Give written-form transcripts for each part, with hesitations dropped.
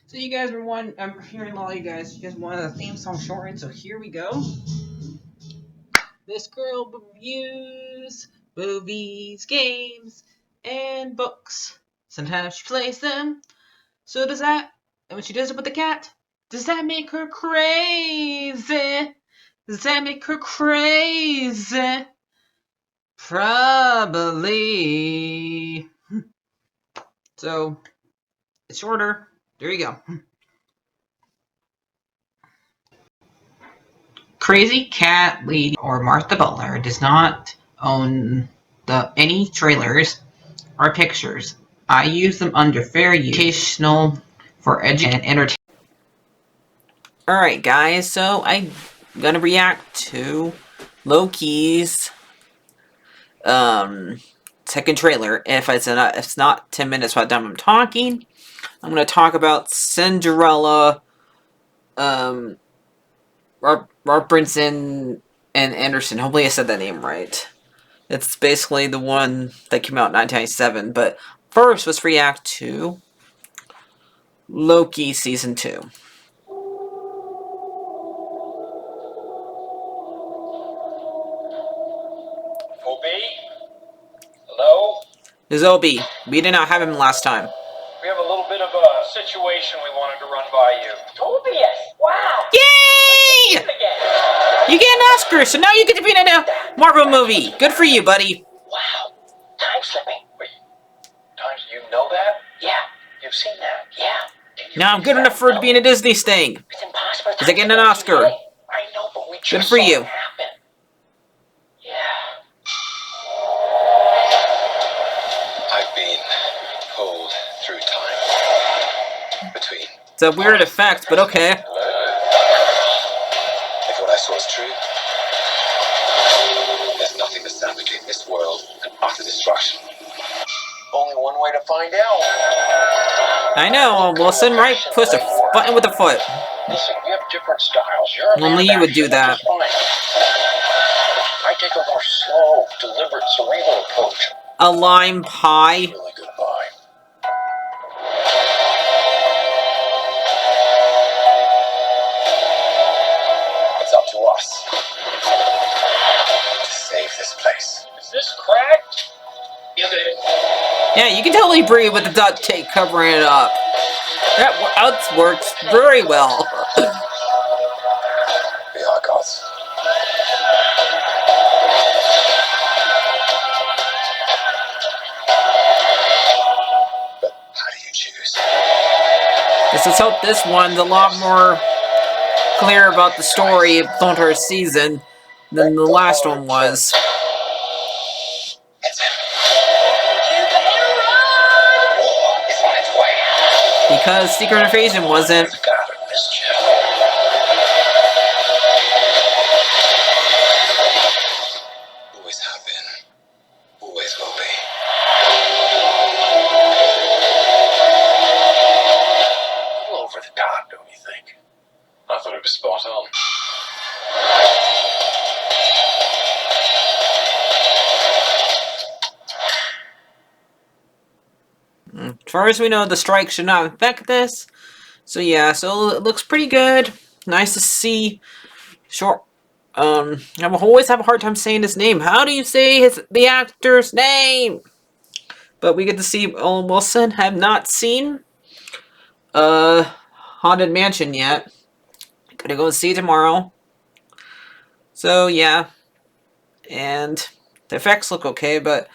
So you guys were I'm hearing a lot of you guys wanted a theme song shortened, so here we go. This girl reviews movies, games, and books. Sometimes she plays them. So does that, and when she does it with the cat, does that make her crazy? Does that make her crazy? Probably. So, it's shorter. There you go. Crazycatlady or Martha Butler does not own any trailers or pictures. I use them under fair use, educational, for education and entertainment. Alright guys, so I'm gonna react to Loki's second trailer. If it's not 10 minutes by the time I'm talking, I'm gonna talk about Cinderella, Robertson and Anderson. Hopefully I said that name right. It's basically the one that came out in 1997, but first let's react to Loki Season 2. Obi? Hello? This is Obi. We did not have him last time. We have a little bit of a situation we wanted to run by you. Tobias! Wow! Yay! You get an Oscar, so now you get to be in a Marvel movie. Good for you, buddy. Wow. Time slipping. Wait. Times, you know that? Yeah. You've seen that? Yeah. Now I'm good enough for it to be in a Disney thing. It's impossible. Is I getting an Oscar? I know, but we just Good for you. saw it happen. Yeah. I've been pulled through time. Between... It's a weird effect, but okay. If what I saw is true, there's nothing to stand between this world and utter destruction. Only one way to find out. I know, Wilson, right? Push a button with a foot. Listen, we have different styles. You're a man Only of you would do action, that. which is fine. I take a more slow, deliberate, cerebral approach. A lime pie. Really good vibe. It's up to us to save this place. Is this cracked? Yes, it is. Yeah, you can totally breathe with the duct tape covering it up. That works very well. We are gods. But how do you choose? Let's hope this one's a lot more clear about the story of the entire season than the last one was. It's him. War is on its way. Because Secret Invasion wasn't. We've gathered mischief. Always have been. Always will be. A little over the top, don't you think? I thought it was spot on. As far as we know, the strike should not affect this. So yeah, so it looks pretty good. Nice to see. Short. I always have a hard time saying his name. How do you say the actor's name? But we get to see Owen Wilson. Have not seen Haunted Mansion yet. Gonna go see it tomorrow. So yeah, and the effects look okay, but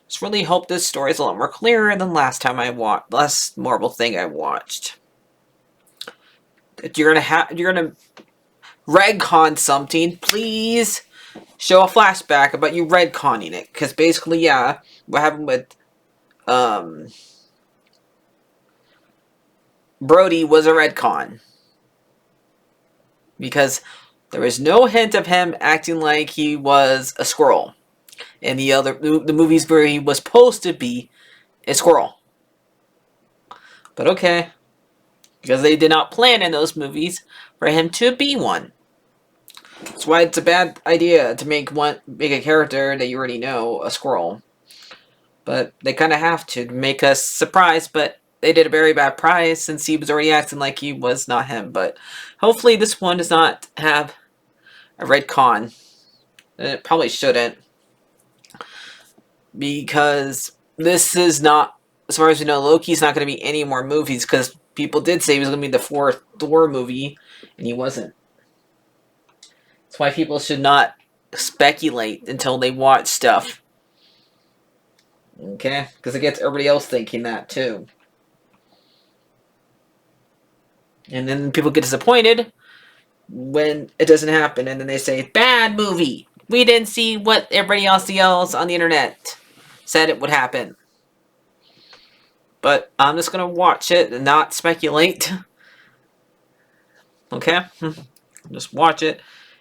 just really hope this story is a lot more clearer than last Marvel thing I watched. If you're gonna redcon something, please show a flashback about you redconning it, because basically, yeah, what happened with Brody was a redcon, because there was no hint of him acting like he was a squirrel in the movies where he was supposed to be a squirrel. But okay, because they did not plan in those movies for him to be one. That's why it's a bad idea to make a character that you already know a squirrel. But they kind of have to make us surprised, but they did a very bad prize since he was already acting like he was not him. But hopefully this one does not have a red con. It probably shouldn't. Because this is not, as far as we know, Loki's not going to be any more movies. Because people did say he was going to be the 4th Thor movie. And he wasn't. That's why people should not speculate until they watch stuff. Okay? Because it gets everybody else thinking that too. And then people get disappointed when it doesn't happen. And then they say, bad movie. We didn't see what everybody else on the internet said it would happen. But I'm just going to watch it and not speculate. Okay? Just watch it.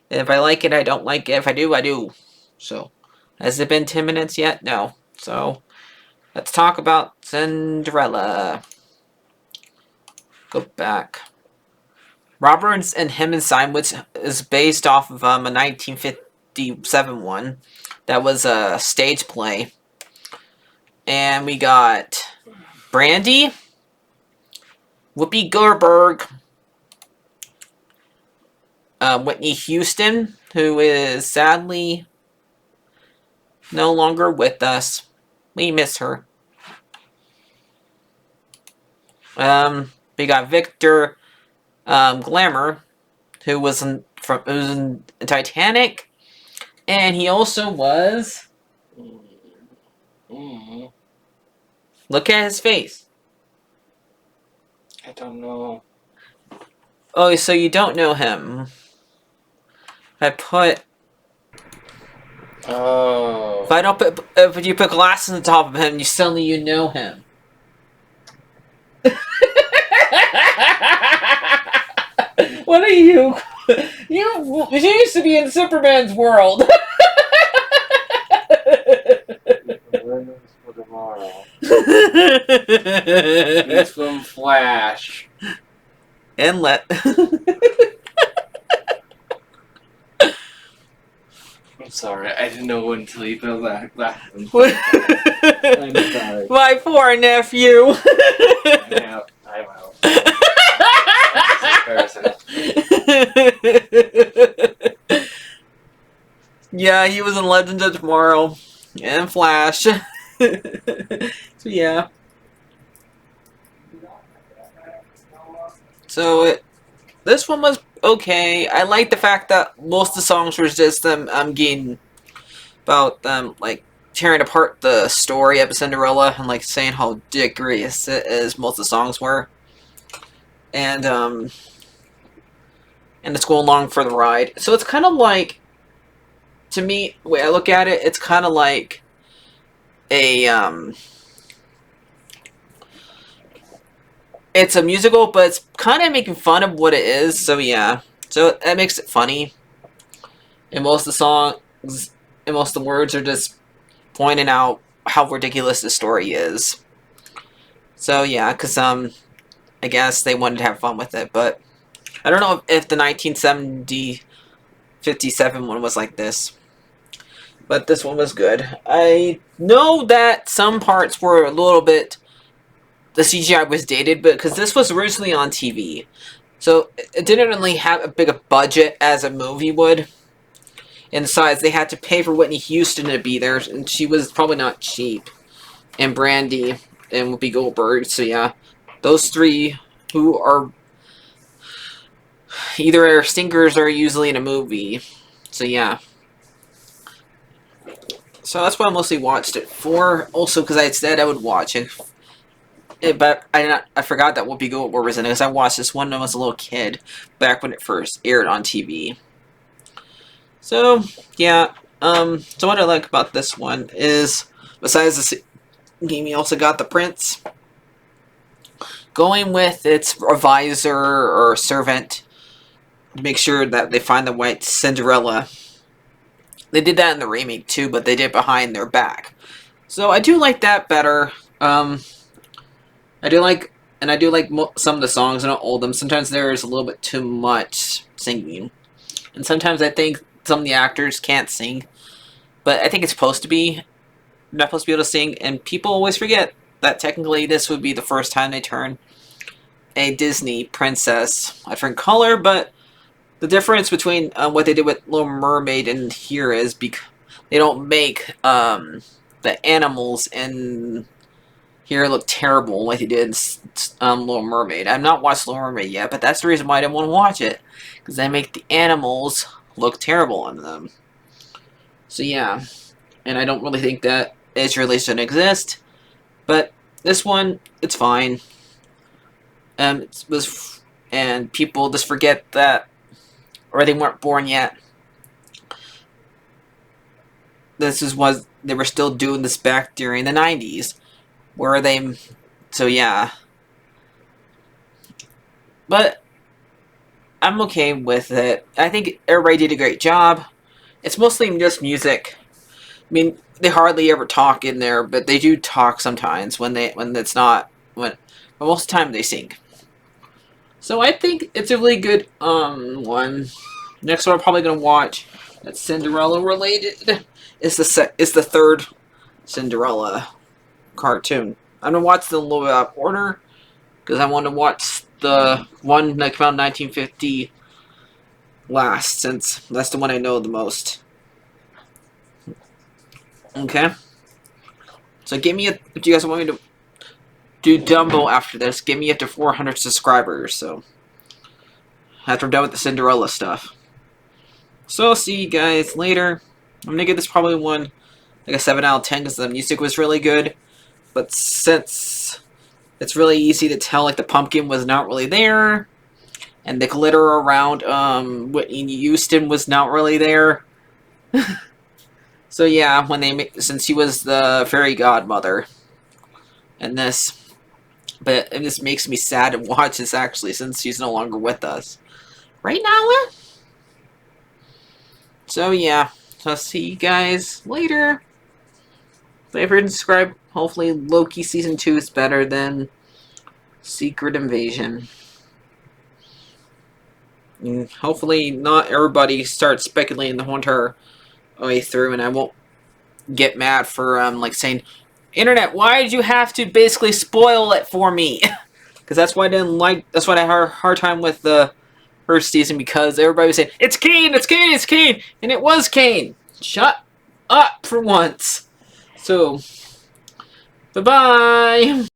And if I like it, I don't like it. If I do, I do. So, has it been 10 minutes yet? No. So, let's talk about Cinderella. Go back. Rodgers and Hammerstein, which is based off of a 1957 one. That was a stage play. And we got Brandy, Whoopi Goldberg, Whitney Houston, who is sadly no longer with us. We miss her. We got Victor Glamour, who was in Titanic, and he also was. Look at his face. I don't know. Oh, so you don't know him. I put. Oh. If you put glasses on top of him, suddenly you know him. What are you? You used to be in Superman's world. For tomorrow. He's from Flash. And I'm sorry, I didn't know until you put that. I'm sorry. My poor nephew. I'm out. Yeah, he was in Legends of Tomorrow and Flash. So yeah. So this one was okay. I like the fact that most of the songs were just them getting about them like tearing apart the story of Cinderella and like saying how ridiculous it is. Most of the songs were, and it's going along for the ride. So it's kind of like, to me, the way I look at it, it's kind of like a it's a musical, but it's kind of making fun of what it is. So yeah, so that makes it funny. And most of the songs and most of the words are just pointing out how ridiculous the story is. So yeah, because I guess they wanted to have fun with it, but I don't know if the 1957 one was like this. But this one was good. I know that some parts were a little bit, the CGI was dated, but because this was originally on TV, so it didn't really have a big a budget as a movie would. And besides, they had to pay for Whitney Houston to be there, and she was probably not cheap. And Brandy and Whoopi Goldberg. So yeah, those three who are either stinkers or usually in a movie. So yeah. So that's why I mostly watched it for. Also, because I said I would watch it. But I forgot that Whoopi Goldberg was in it, because I watched this one when I was a little kid, back when it first aired on TV. So, yeah. So what I like about this one is, besides the game, you also got the prince going with its advisor or servant to make sure that they find the white Cinderella. They did that in the remake too, but they did it behind their back. So I do like that better. I do like some of the songs, and all of them. Sometimes there is a little bit too much singing, and sometimes I think some of the actors can't sing. But I think it's supposed to be. They're not supposed to be able to sing, and people always forget that technically this would be the first time they turn a Disney princess a different color, but the difference between what they did with Little Mermaid and here is because they don't make the animals in here look terrible like they did in Little Mermaid. I've not watched Little Mermaid yet, but that's the reason why I didn't want to watch it, because they make the animals look terrible on them. So yeah, and I don't really think that Israeli shouldn't exist, but this one, it's fine. And people just forget that, or they weren't born yet. Was they were still doing this back during the 90s, where they, so yeah. But I'm okay with it. I think everybody did a great job. It's mostly just music. I mean, they hardly ever talk in there, but they do talk sometimes when it's not but most of the time they sing. So I think it's a really good one. Next one I'm probably gonna watch that's Cinderella related is the third Cinderella cartoon. I'm gonna watch them in a little bit out of order because I want to watch the one that came out in 1950 last, since that's the one I know the most. Okay. So give me if you guys want me to do Dumbo after this, give me up to 400 subscribers. So after I'm done with the Cinderella stuff. So I'll see you guys later. I'm gonna give this probably one like a 7 out of 10 because the music was really good. But since it's really easy to tell, like the pumpkin was not really there, and the glitter around Whitney Houston was not really there. So yeah, since she was the fairy godmother, and this, but it just makes me sad to watch this actually, since she's no longer with us. Right now. So yeah, so I'll see you guys later. Favorite and subscribe. Hopefully Loki Season 2 is better than Secret Invasion. And hopefully not everybody starts speculating the whole entire way through, and I won't get mad for like saying, Internet, why did you have to basically spoil it for me? Because that's why I didn't like, that's why I had a hard time with the first season, because everybody was saying, it's Kane, it's Kane, it's Kane, and it was Kane. Shut up for once. So, bye-bye.